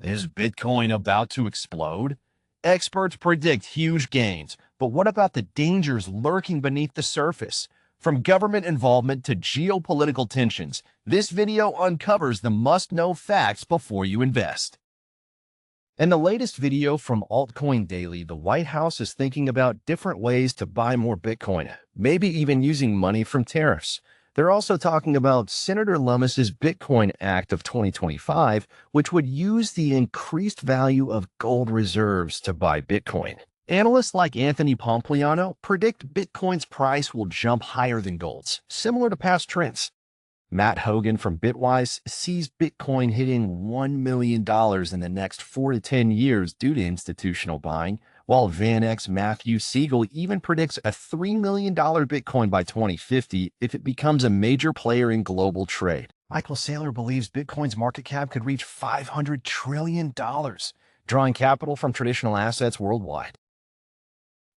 Is Bitcoin about to explode? Experts predict huge gains, but what about the dangers lurking beneath the surface? From government involvement to geopolitical tensions, this video uncovers the must-know facts before you invest. In the latest video from Altcoin Daily, the White House is thinking about different ways to buy more Bitcoin, maybe even using money from tariffs. They're also talking about Senator Lummis's Bitcoin Act of 2025, which would use the increased value of gold reserves to buy Bitcoin. Analysts like Anthony Pompliano predict Bitcoin's price will jump higher than gold's, similar to past trends. Matt Hogan from Bitwise sees Bitcoin hitting $1 million in the next 4 to 10 years due to institutional buying, while VanEck's Matthew Siegel even predicts a $3 million Bitcoin by 2050 if it becomes a major player in global trade. Michael Saylor believes Bitcoin's market cap could reach $500 trillion, drawing capital from traditional assets worldwide.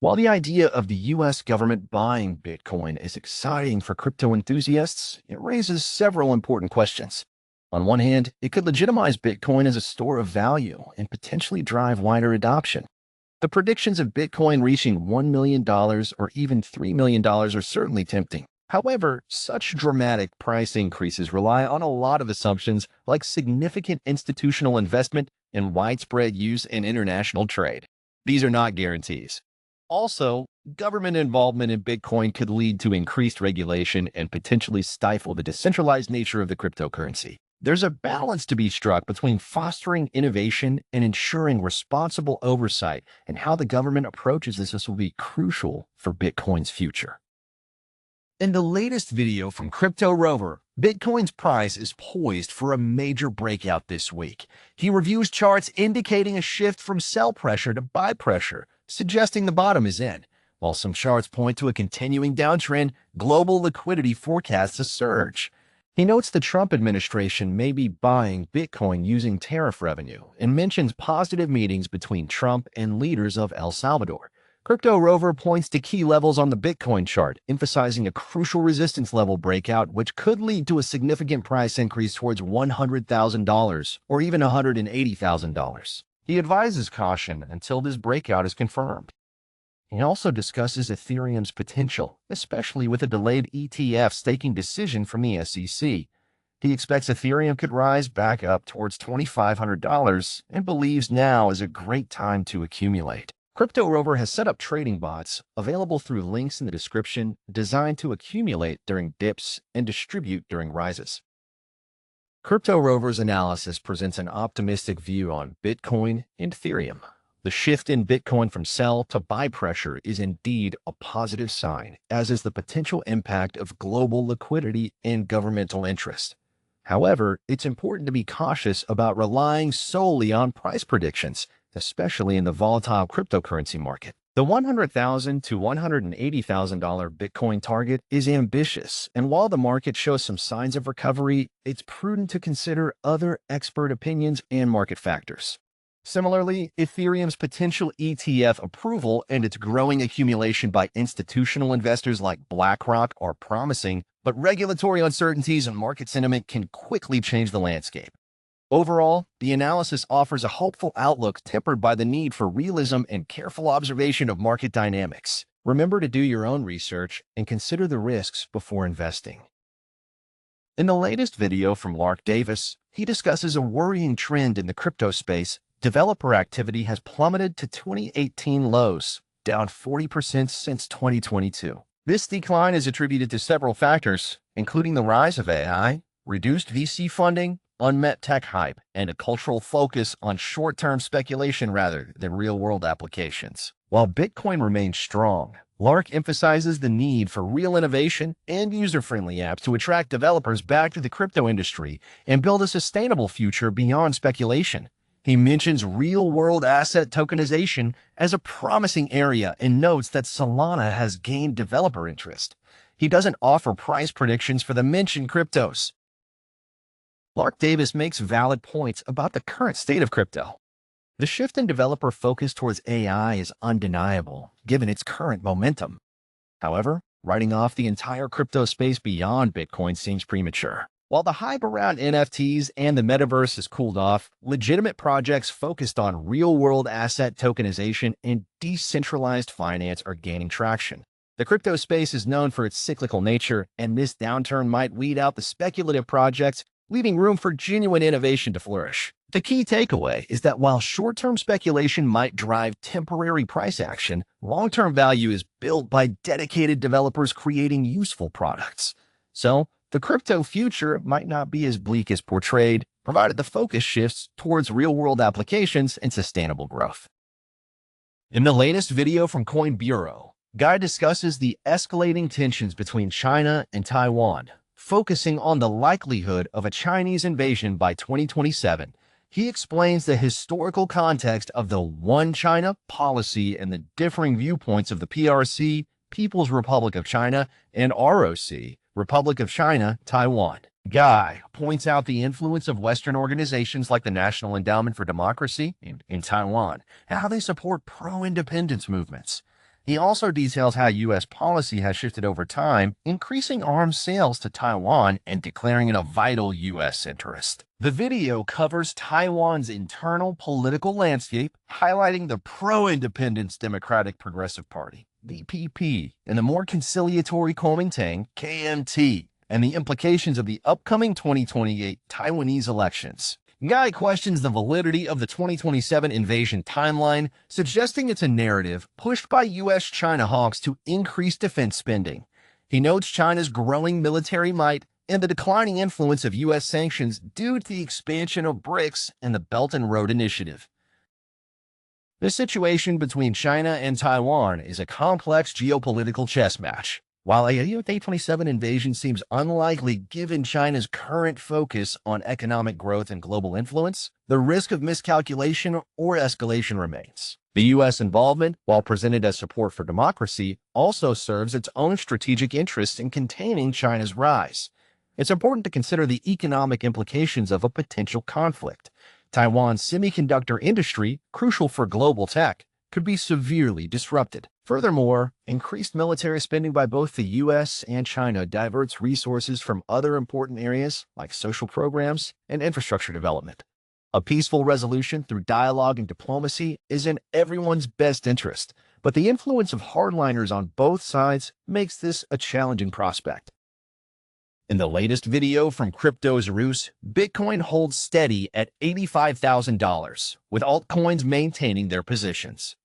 While the idea of the U.S. government buying Bitcoin is exciting for crypto enthusiasts, it raises several important questions. On one hand, it could legitimize Bitcoin as a store of value and potentially drive wider adoption. The predictions of Bitcoin reaching $1 million or even $3 million are certainly tempting. However, such dramatic price increases rely on a lot of assumptions like significant institutional investment and widespread use in international trade. These are not guarantees. Also, government involvement in Bitcoin could lead to increased regulation and potentially stifle the decentralized nature of the cryptocurrency. There's a balance to be struck between fostering innovation and ensuring responsible oversight, and how the government approaches this will be crucial for Bitcoin's future. In the latest video from CryptoRover, Bitcoin's price is poised for a major breakout this week. He reviews charts indicating a shift from sell pressure to buy pressure, suggesting the bottom is in. While some charts point to a continuing downtrend, global liquidity forecasts a surge. He notes the Trump administration may be buying Bitcoin using tariff revenue and mentions positive meetings between Trump and leaders of El Salvador. CryptoRover points to key levels on the Bitcoin chart, emphasizing a crucial resistance level breakout which could lead to a significant price increase towards $100,000 or even $180,000. He advises caution until this breakout is confirmed. He also discusses Ethereum's potential, especially with a delayed ETF staking decision from the SEC. He expects Ethereum could rise back up towards $2,500 and believes now is a great time to accumulate. CryptoRover has set up trading bots, available through links in the description, designed to accumulate during dips and distribute during rises. CryptoRover's analysis presents an optimistic view on Bitcoin and Ethereum. The shift in Bitcoin from sell to buy pressure is indeed a positive sign, as is the potential impact of global liquidity and governmental interest. However, it's important to be cautious about relying solely on price predictions, especially in the volatile cryptocurrency market. The $100,000 to $180,000 Bitcoin target is ambitious, and while the market shows some signs of recovery, it's prudent to consider other expert opinions and market factors. Similarly, Ethereum's potential ETF approval and its growing accumulation by institutional investors like BlackRock are promising, but regulatory uncertainties and market sentiment can quickly change the landscape. Overall, the analysis offers a hopeful outlook tempered by the need for realism and careful observation of market dynamics. Remember to do your own research and consider the risks before investing. In the latest video from Lark Davis, he discusses a worrying trend in the crypto space. Developer activity has plummeted to 2018 lows, down 40% since 2022. This decline is attributed to several factors, including the rise of AI, reduced VC funding, unmet tech hype, and a cultural focus on short-term speculation rather than real-world applications. While Bitcoin remains strong, Lark emphasizes the need for real innovation and user-friendly apps to attract developers back to the crypto industry and build a sustainable future beyond speculation. He mentions real-world asset tokenization as a promising area and notes that Solana has gained developer interest. He doesn't offer price predictions for the mentioned cryptos. Lark Davis makes valid points about the current state of crypto. The shift in developer focus towards AI is undeniable, given its current momentum. However, writing off the entire crypto space beyond Bitcoin seems premature. While the hype around NFTs and the metaverse has cooled off, legitimate projects focused on real-world asset tokenization and decentralized finance are gaining traction. The crypto space is known for its cyclical nature, and this downturn might weed out the speculative projects, leaving room for genuine innovation to flourish. The key takeaway is that while short-term speculation might drive temporary price action, long-term value is built by dedicated developers creating useful products. So, the crypto future might not be as bleak as portrayed, provided the focus shifts towards real-world applications and sustainable growth. In the latest video from Coin Bureau, Guy discusses the escalating tensions between China and Taiwan, focusing on the likelihood of a Chinese invasion by 2027. He explains the historical context of the One China policy and the differing viewpoints of the PRC, People's Republic of China, and ROC, Republic of China, Taiwan. Guy points out the influence of Western organizations like the National Endowment for Democracy in Taiwan and how they support pro-independence movements. He also details how U.S. policy has shifted over time, increasing arms sales to Taiwan and declaring it a vital U.S. interest. The video covers Taiwan's internal political landscape, highlighting the pro-independence Democratic Progressive Party, DPP, and the more conciliatory Kuomintang, KMT, and the implications of the upcoming 2028 Taiwanese elections. Guy questions the validity of the 2027 invasion timeline, suggesting it's a narrative pushed by U.S.-China hawks to increase defense spending. He notes China's growing military might and the declining influence of U.S. sanctions due to the expansion of BRICS and the Belt and Road Initiative. The situation between China and Taiwan is a complex geopolitical chess match. While a 2027 invasion seems unlikely given China's current focus on economic growth and global influence, the risk of miscalculation or escalation remains. The U.S. involvement, while presented as support for democracy, also serves its own strategic interests in containing China's rise. It's important to consider the economic implications of a potential conflict. Taiwan's semiconductor industry, crucial for global tech, could be severely disrupted. Furthermore, increased military spending by both the U.S. and China diverts resources from other important areas like social programs and infrastructure development. A peaceful resolution through dialogue and diplomacy is in everyone's best interest, but the influence of hardliners on both sides makes this a challenging prospect. In the latest video from CryptosRus, Bitcoin holds steady at $85,000, with altcoins maintaining their positions.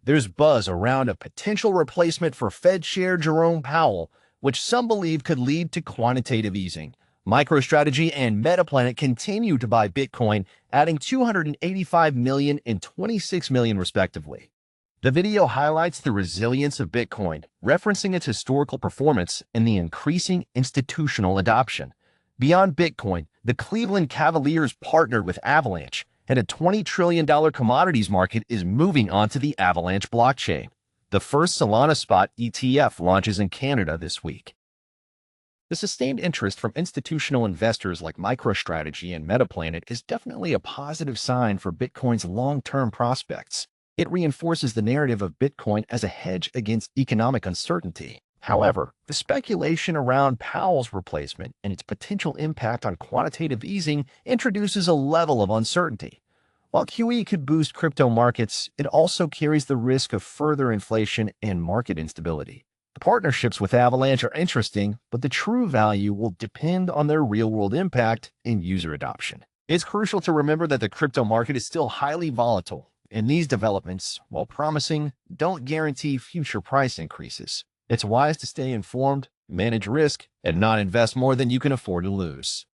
There's buzz around a potential replacement for Fed Chair Jerome Powell, which some believe could lead to quantitative easing. MicroStrategy and Metaplanet continue to buy Bitcoin, adding 285 million and 26 million respectively. The video highlights the resilience of Bitcoin, referencing its historical performance and the increasing institutional adoption. Beyond Bitcoin, the Cleveland Cavaliers partnered with Avalanche, and a $20 trillion commodities market is moving onto the Avalanche blockchain. The first Solana Spot ETF launches in Canada this week. The sustained interest from institutional investors like MicroStrategy and Metaplanet is definitely a positive sign for Bitcoin's long-term prospects. It reinforces the narrative of Bitcoin as a hedge against economic uncertainty. However, the speculation around Powell's replacement and its potential impact on quantitative easing introduces a level of uncertainty. While QE could boost crypto markets, it also carries the risk of further inflation and market instability. The partnerships with Avalanche are interesting, but the true value will depend on their real-world impact and user adoption. It's crucial to remember that the crypto market is still highly volatile, and these developments, while promising, don't guarantee future price increases. It's wise to stay informed, manage risk, and not invest more than you can afford to lose.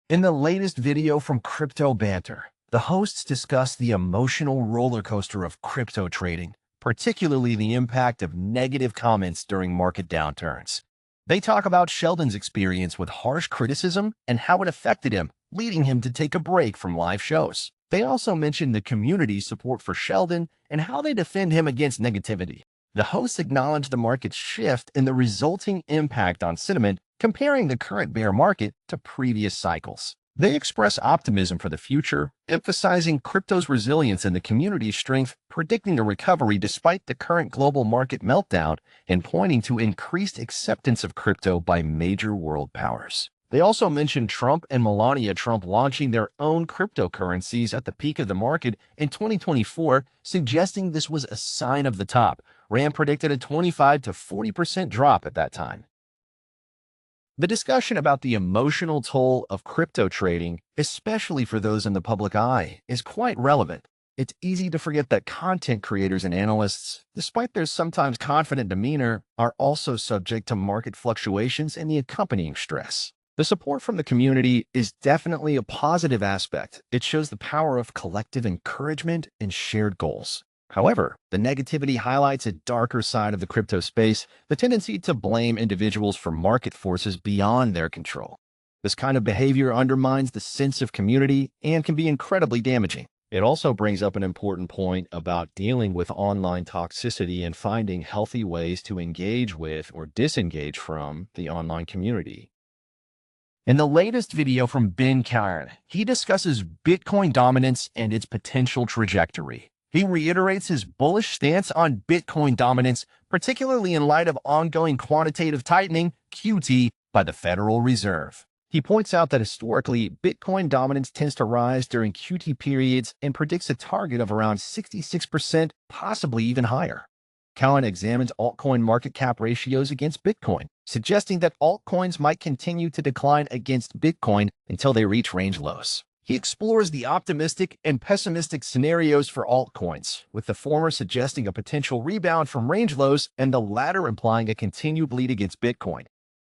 In the latest video from Crypto Banter, the hosts discuss the emotional roller coaster of crypto trading, particularly the impact of negative comments during market downturns. They talk about Sheldon's experience with harsh criticism and how it affected him, leading him to take a break from live shows. They also mention the community's support for Sheldon and how they defend him against negativity. The hosts acknowledge the market's shift and the resulting impact on sentiment, comparing the current bear market to previous cycles. They express optimism for the future, emphasizing crypto's resilience and the community's strength, predicting a recovery despite the current global market meltdown, and pointing to increased acceptance of crypto by major world powers. They also mentioned Trump and Melania Trump launching their own cryptocurrencies at the peak of the market in 2024, suggesting this was a sign of the top. Rand predicted a 25 to 40% drop at that time. The discussion about the emotional toll of crypto trading, especially for those in the public eye, is quite relevant. It's easy to forget that content creators and analysts, despite their sometimes confident demeanor, are also subject to market fluctuations and the accompanying stress. The support from the community is definitely a positive aspect. It shows the power of collective encouragement and shared goals. However, the negativity highlights a darker side of the crypto space, the tendency to blame individuals for market forces beyond their control. This kind of behavior undermines the sense of community and can be incredibly damaging. It also brings up an important point about dealing with online toxicity and finding healthy ways to engage with or disengage from the online community. In the latest video from Ben Cowen, he discusses Bitcoin dominance and its potential trajectory. He reiterates his bullish stance on Bitcoin dominance, particularly in light of ongoing quantitative tightening, QT, by the Federal Reserve. He points out that historically, Bitcoin dominance tends to rise during QT periods and predicts a target of around 66%, possibly even higher. Cowen examines altcoin market cap ratios against Bitcoin, suggesting that altcoins might continue to decline against Bitcoin until they reach range lows. He explores the optimistic and pessimistic scenarios for altcoins, with the former suggesting a potential rebound from range lows and the latter implying a continued lead against Bitcoin.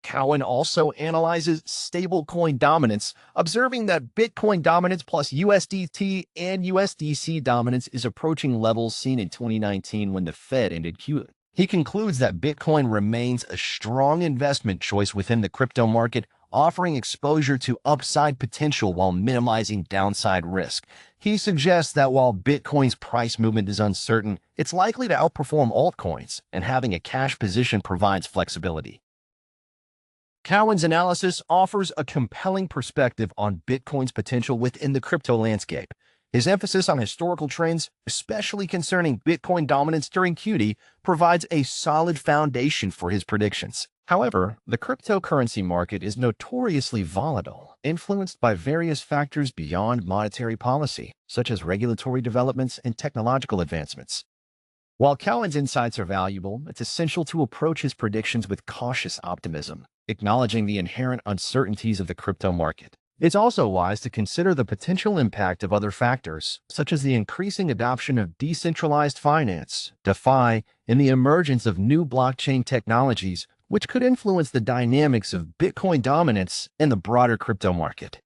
Cowen also analyzes stablecoin dominance, observing that Bitcoin dominance plus USDT and USDC dominance is approaching levels seen in 2019 when the Fed ended QT. He concludes that Bitcoin remains a strong investment choice within the crypto market, offering exposure to upside potential while minimizing downside risk. He suggests that while Bitcoin's price movement is uncertain, it's likely to outperform altcoins, and having a cash position provides flexibility. Cowen's analysis offers a compelling perspective on Bitcoin's potential within the crypto landscape. His emphasis on historical trends, especially concerning Bitcoin dominance during QT, provides a solid foundation for his predictions. However, the cryptocurrency market is notoriously volatile, influenced by various factors beyond monetary policy, such as regulatory developments and technological advancements. While Cowen's insights are valuable, it's essential to approach his predictions with cautious optimism, acknowledging the inherent uncertainties of the crypto market. It's also wise to consider the potential impact of other factors, such as the increasing adoption of decentralized finance, DeFi, and the emergence of new blockchain technologies, which could influence the dynamics of Bitcoin dominance in the broader crypto market.